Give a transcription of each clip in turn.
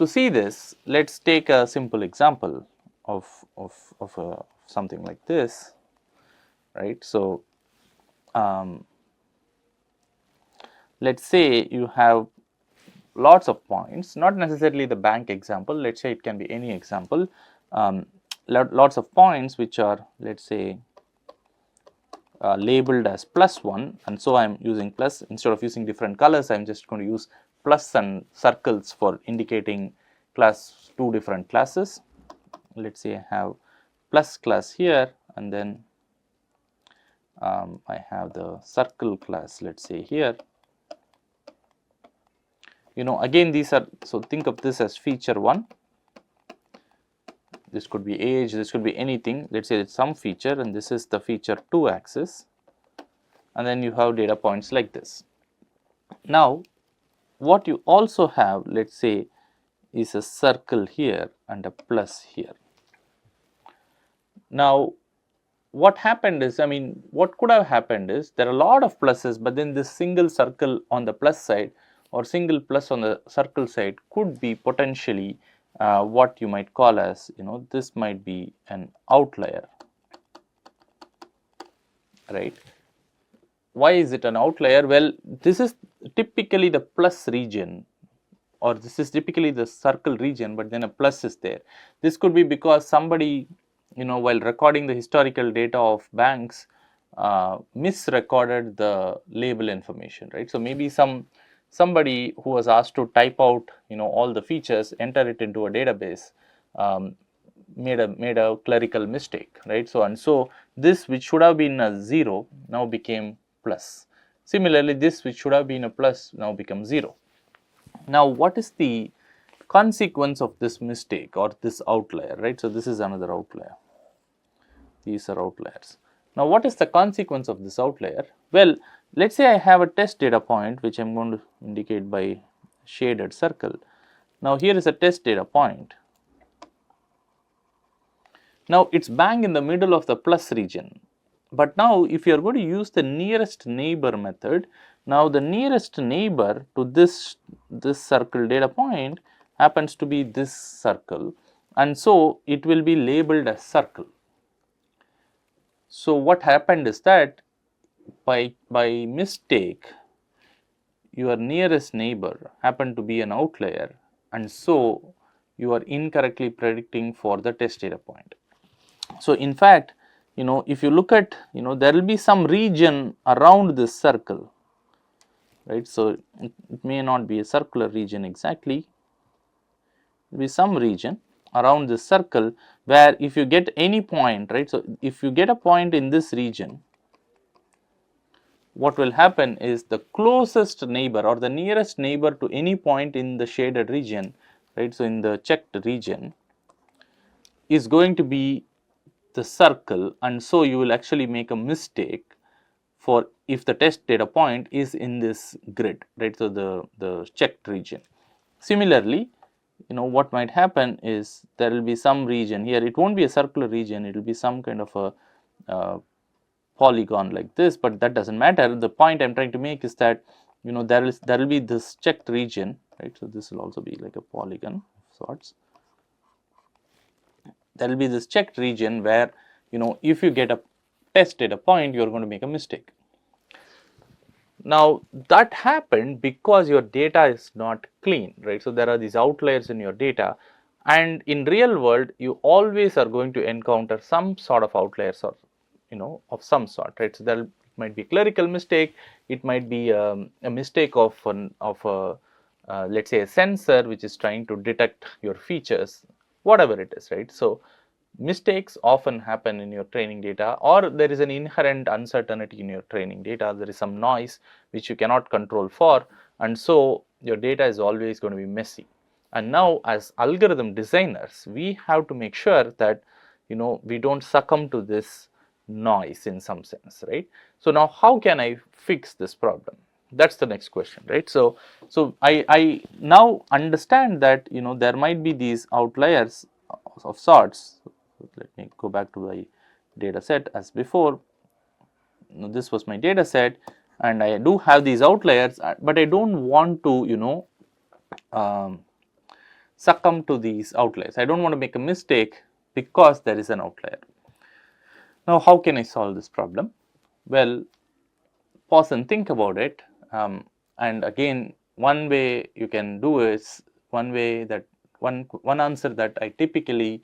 to see this, let us take a simple example of something like this, right. So, let us say you have lots of points, not necessarily the bank example, let us say it can be any example, lots of points which are, let us say, labeled as +1, and so I am using plus. Instead of using different colors, I am just going to use plus and circles for indicating two different classes. Let us say I have plus class here, and then I have the circle class, let us say here. Again, these are, so think of this as feature 1. This could be age, this could be anything. Let us say it's some feature, and this is the feature 2 axis, and then you have data points like this. Now, what you also have, let us say, is a circle here and a plus here. Now, what happened is, what could have happened is, there are a lot of pluses, but then this single circle on the plus side or single plus on the circle side could be potentially what you might call as, this might be an outlier, right. Why is it an outlier? Well, this is typically the plus region, or this is typically the circle region, but then a plus is there. This could be because somebody, while recording the historical data of banks, misrecorded the label information, right. So, maybe somebody who was asked to type out, all the features, enter it into a database, made a clerical mistake, right. So, and so this which should have been a 0 now became plus. Similarly, this which should have been a plus now becomes 0. Now, what is the consequence of this mistake or this outlier, right? So, this is another outlier. These are outliers. Now, what is the consequence of this outlier? Well, let us say I have a test data point which I am going to indicate by shaded circle. Now, here is a test data point. Now, it is bang in the middle of the plus region. But now, if you are going to use the nearest neighbor method, now the nearest neighbor to this circle data point happens to be this circle, and so it will be labeled as circle. So, what happened is that by mistake, your nearest neighbor happened to be an outlier, and so you are incorrectly predicting for the test data point. So, in fact, if you look at, there will be some region around this circle, right. So, it may not be a circular region exactly, there will be some region around this circle where if you get any point, right. So, if you get a point in this region, what will happen is the closest neighbor or the nearest neighbor to any point in the shaded region, right. So, in the checked region is going to be the circle, and so you will actually make a mistake for if the test data point is in this grid, right. So, the checked region. Similarly, what might happen is there will be some region here, it will not be a circular region, it will be some kind of a polygon like this, but that does not matter. The point I am trying to make is that there will be this checked region, right. So, this will also be like a polygon of sorts. There will be this checked region where if you get a test data point, you are going to make a mistake. Now, that happened because your data is not clean, right. So, there are these outliers in your data, and in real world you always are going to encounter some sort of outliers or of some sort, right. So, there might be clerical mistake, it might be a mistake of let us say a sensor which is trying to detect your features, whatever it is, right. So, mistakes often happen in your training data, or there is an inherent uncertainty in your training data, there is some noise which you cannot control for, and so your data is always going to be messy. And now, as algorithm designers, we have to make sure that we do not succumb to this noise in some sense, right. So, now how can I fix this problem? That is the next question, right. So, I now understand that there might be these outliers of sorts. Let me go back to my data set as before. This was my data set, and I do have these outliers, but I do not want to succumb to these outliers. I don't want to make a mistake because there is an outlier. Now, how can I solve this problem? Well, pause and think about it. And again, one way you can do is one answer that I typically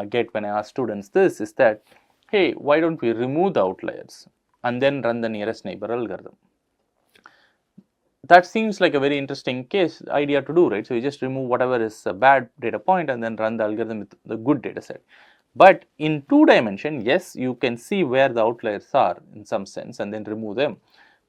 get when I ask students this is that, hey, why don't we remove the outliers and then run the nearest neighbor algorithm? That seems like a very interesting idea to do, right? So you just remove whatever is a bad data point and then run the algorithm with the good data set. But in 2 dimension, yes, you can see where the outliers are in some sense and then remove them.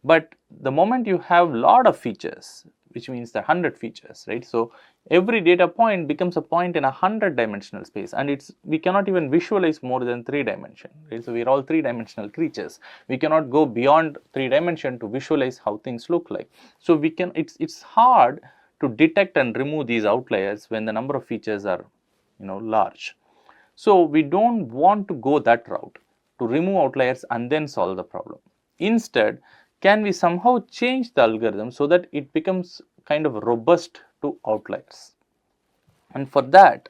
But the moment you have lot of features, which means the 100 features, right? So every data point becomes a point in a 100-dimensional space, and we cannot even visualize more than 3 dimension, right? So we are all 3-dimensional creatures. We cannot go beyond 3 dimension to visualize how things look like. So it's hard to detect and remove these outliers when the number of features are large. So we don't want to go that route to remove outliers and then solve the problem. Instead, can we somehow change the algorithm so that it becomes kind of robust to outliers? And for that,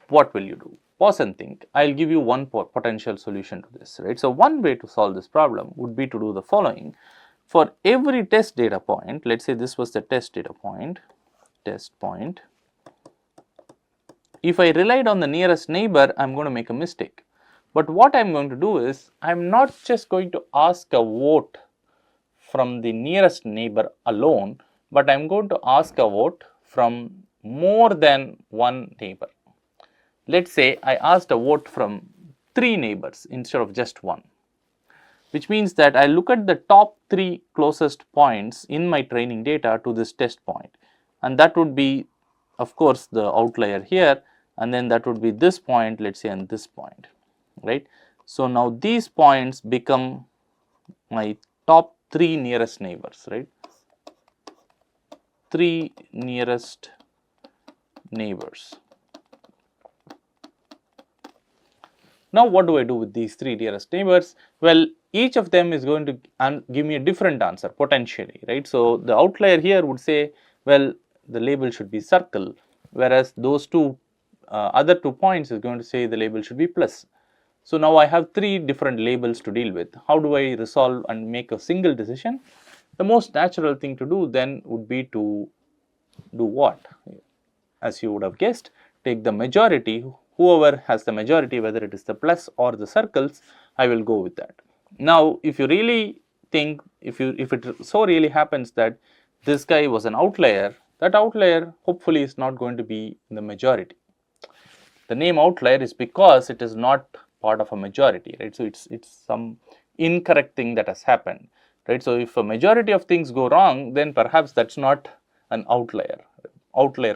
what will you do? Pause and think. I'll give you one potential solution to this, right? So one way to solve this problem would be to do the following. For every test data point, let's say this was the test data point, test point. If I relied on the nearest neighbor, I'm going to make a mistake. But what I'm going to do is, I'm not just going to ask a vote from the nearest neighbor alone, but I'm going to ask a vote from more than one neighbor. Let's say I asked a vote from 3 neighbors instead of just one, which means that I look at the top 3 closest points in my training data to this test point, and that would be, of course, the outlier here, and then that would be this point, let's say, and this point, right? So now these points become my top 3 nearest neighbors, right? 3 nearest neighbors. Now, what do I do with these 3 nearest neighbors? Well, each of them is going to give me a different answer potentially, right? So the outlier here would say, well, the label should be circle, whereas those other 2 points is going to say the label should be plus. So now I have 3 different labels to deal with. How do I resolve and make a single decision? The most natural thing to do then would be to do what? As you would have guessed, take the majority. Whoever has the majority, whether it is the plus or the circles, I will go with that. Now, if you really think, if it so really happens that this guy was an outlier, that outlier hopefully is not going to be in the majority. The name outlier is because it is not part of a majority, right? So it's some incorrect thing that has happened, right? So if a majority of things go wrong, then perhaps that's not an outlier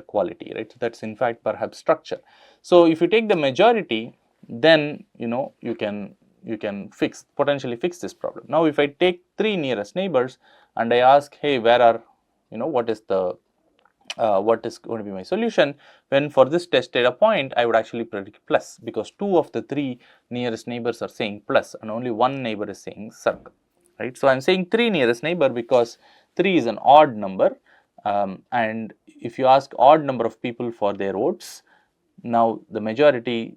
quality, right? So that's in fact perhaps structure. So if you take the majority, then you can potentially fix this problem. Now if I take 3 nearest neighbors and I ask, hey, where are what is going to be my solution, when for this test data point I would actually predict plus, because 2 of the 3 nearest neighbors are saying plus and only 1 neighbor is saying circle, right? So I'm saying 3 nearest neighbor because 3 is an odd number, and if you ask odd number of people for their votes, now the majority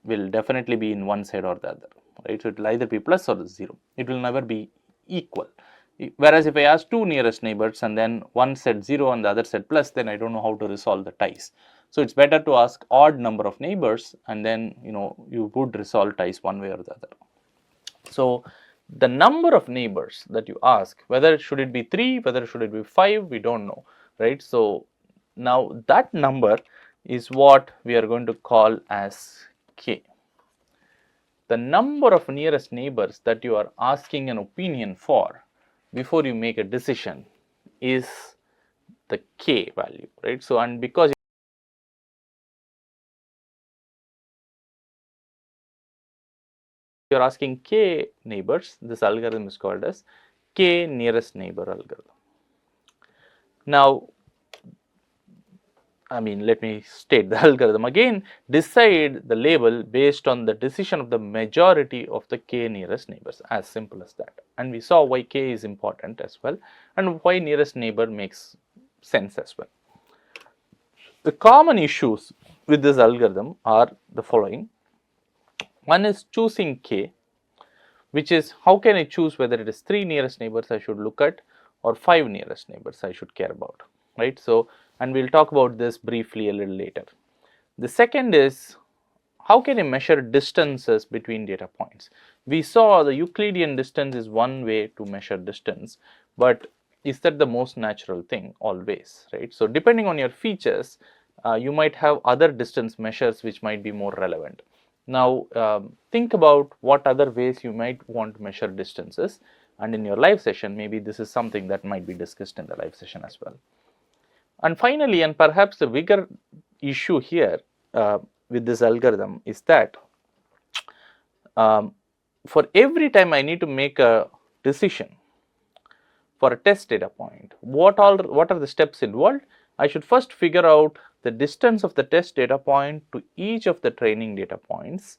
will definitely be in one side or the other, right? So it will either be plus or 0. It will never be equal. Whereas if I ask 2 nearest neighbors and then one said 0 and the other said plus, then I don't know how to resolve the ties. So it's better to ask odd number of neighbors, and then you would resolve ties one way or the other. So the number of neighbors that you ask, whether should it be 3, whether should it be 5, we don't know, right? So now that number is what we are going to call as k. The number of nearest neighbors that you are asking an opinion for before you make a decision is the k value, right? So, and because you are asking k neighbors, this algorithm is called as k nearest neighbor algorithm. Now, let me state the algorithm again. Decide the label based on the decision of the majority of the k nearest neighbors, as simple as that. And we saw why k is important as well, and why nearest neighbor makes sense as well. The common issues with this algorithm are the following. One is choosing k, which is how can I choose whether it is 3 nearest neighbors I should look at or 5 nearest neighbors I should care about, right? So, and we will talk about this briefly a little later. The second is how can I measure distances between data points? We saw the Euclidean distance is one way to measure distance, but is that the most natural thing always, right? So, depending on your features, you might have other distance measures which might be more relevant. Now, think about what other ways you might want to measure distances, and in your live session, maybe this is something that might be discussed in the live session as well. And finally, and perhaps the bigger issue here with this algorithm is that for every time I need to make a decision for a test data point, what are the steps involved? I should first figure out the distance of the test data point to each of the training data points,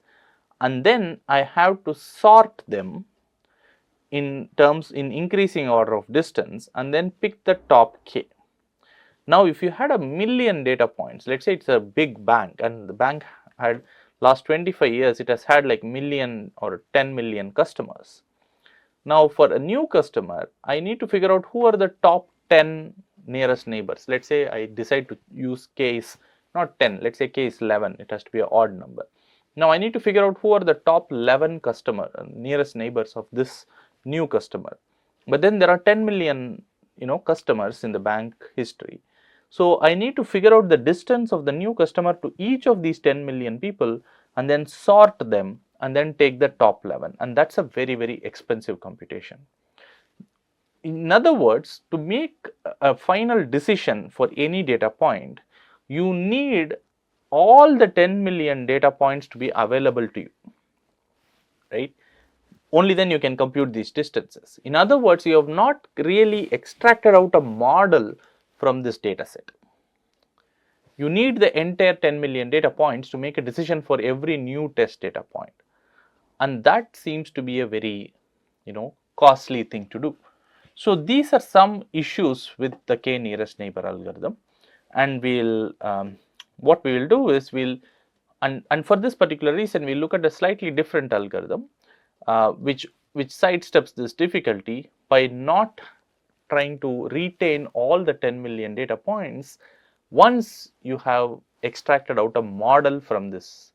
and then I have to sort them in increasing order of distance and then pick the top k. Now, if you had a million data points, let's say it's a big bank and the bank had last 25 years, it has had like million or 10 million customers. Now, for a new customer, I need to figure out who are the top 10 nearest neighbors. Let's say I decide to use k is not 10, let's say k is 11, it has to be an odd number. Now, I need to figure out who are the top 11 nearest neighbors of this new customer. But then there are 10 million customers in the bank history. So, I need to figure out the distance of the new customer to each of these 10 million people and then sort them and then take the top 11, and that's a very, very expensive computation. In other words, to make a final decision for any data point, you need all the 10 million data points to be available to you, right? Only then you can compute these distances. In other words, you have not really extracted out a model from this data set. You need the entire 10 million data points to make a decision for every new test data point. And that seems to be a very, costly thing to do. So these are some issues with the k nearest neighbor algorithm, and what we will do is and for this particular reason we'll look at a slightly different algorithm, which sidesteps this difficulty by not trying to retain all the 10 million data points once you have extracted out a model from this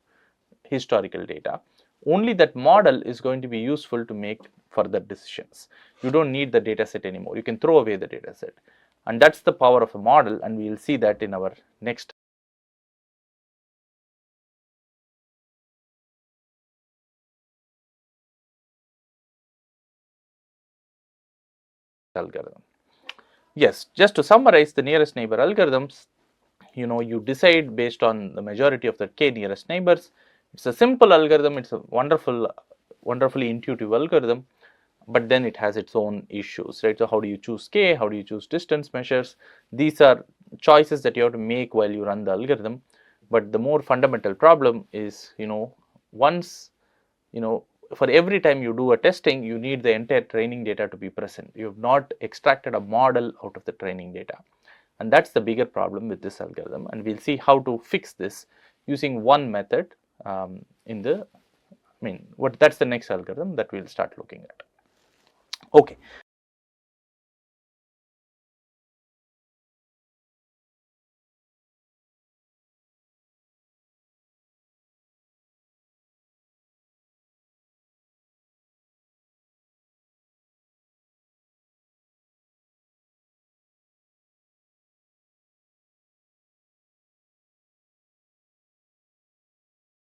historical data. Only that model is going to be useful to make further decisions. You don't need the data set anymore. You can throw away the data set. And that's the power of a model, and we will see that in our next algorithm. Yes, just to summarize the nearest neighbor algorithms, you decide based on the majority of the k nearest neighbors. It's a simple algorithm. It's a wonderfully intuitive algorithm, but then it has its own issues, right? So how do you choose k? How do you choose distance measures? These are choices that you have to make while you run the algorithm. But the more fundamental problem is, once, for every time you do a testing, you need the entire training data to be present. You have not extracted a model out of the training data. And that's the bigger problem with this algorithm. And we'll see how to fix this using one method that's the next algorithm that we'll start looking at. Okay,